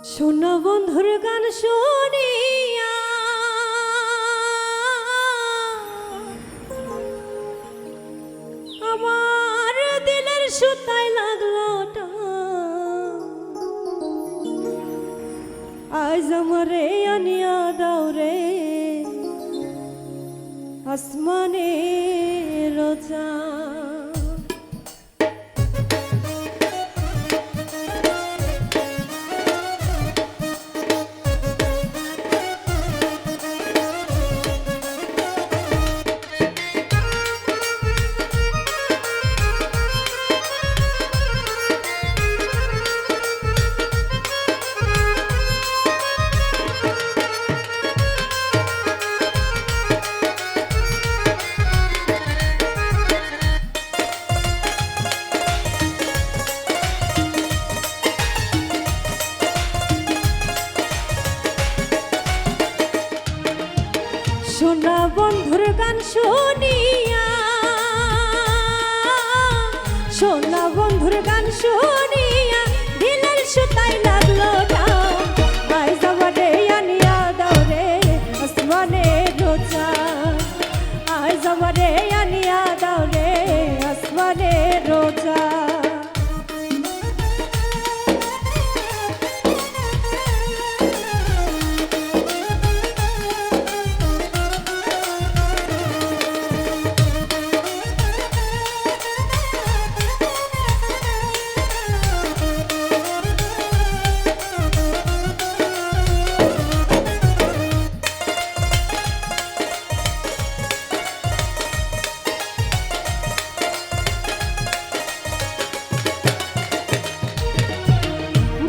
শোনা বন্ধুর গান শুনিয়া আমার দিলের সুতায় লাগলো টান। আজ আমারে আনিয়া দাও রে আসমানের চাঁদ। শোনা বন্ধুর গান শুনিয়া, শোনা বন্ধুর গান শুনিয়া দিলের সুতায় লাগলো টান। আজ আমারে আনিয়া দাও রে আসমানের চাঁদ। আজ আমারে আনিয়া দাও রে আসমানের চাঁদ।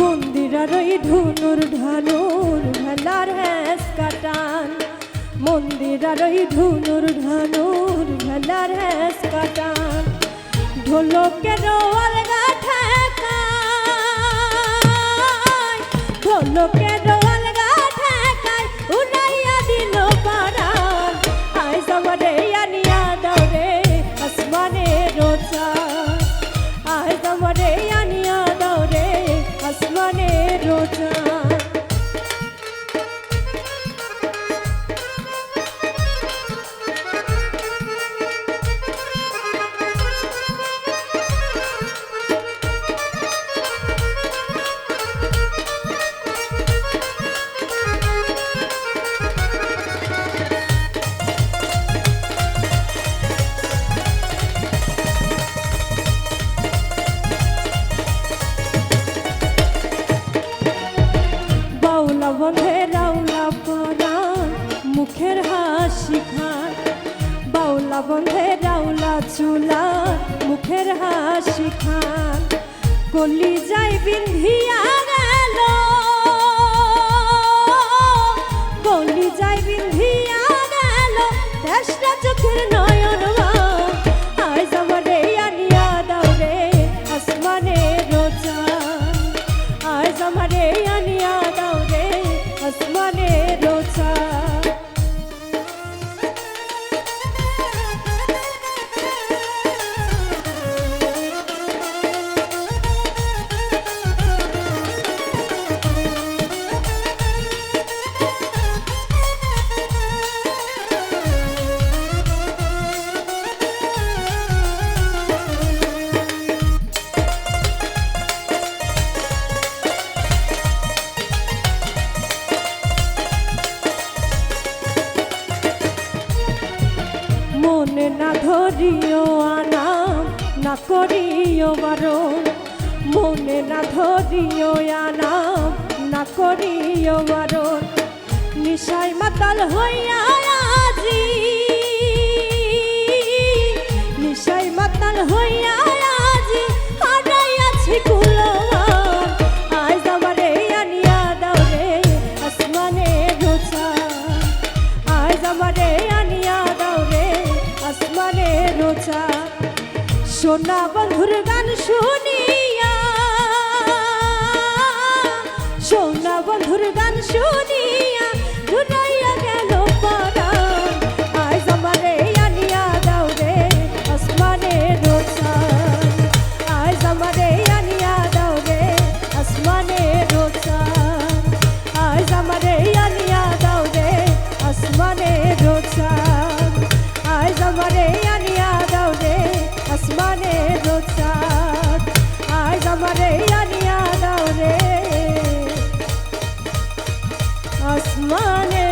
মন্দিরার ওই ধুনুর ঢানুর ভেলার হ্যাস কাটান। মন্দিরার ওই ধুনুর ঢানুর ভেলার হ্যাস কাটান। ঢোলকের আলগা ঠেকায়, ঢোলকের আলগা ঠেকায় উড়াইয়া দিল পারান। আজ আমারে আনিয়া দাও রে আসমানের চাঁদ। আজ আমারে আনিয়া দাও রে আসমানের চাঁদ। বন্ধে রাউলা পরাণ মুখের হাসি খান। বাউলা বন্ধে রাউলা চুলা মুখের হাসি খান। কলি যাই বিন্ধিয়া গেল, কলি যাই বিন্ধিয়া গেল দেশটা চোখের নয়ন। আজ আমারে আনিয়া দাও রে আসমানের চাঁদ। আজ আমারে আনিয়া দাও রে আসমানের চাঁদ। মনে না ধরিও আনাম না করিও বারণ। মনে না ধরিও আনাম না করিও বারণ। নিশায় মাতাল হইয়া আজি, নিশায় মাতাল হইয়া আজি হারাইয়াছি কুলমান। আজ আমারে আনিয়া দাও রে আসমানের চাঁদ। আজ আমারে আনিয়া দাও রে আসমানের চাঁদ। শোনা বন্ধুর গান শুনিয়া, শোনা বন্ধুর গান শুনিয়া জুড়াইয়া গেল পরাণ। আজ আমারে আনিয়া দাও রে আসমানের চাঁদ। আজ আমারে আনিয়া দাও রে আসমানের চাঁদ। আসমানে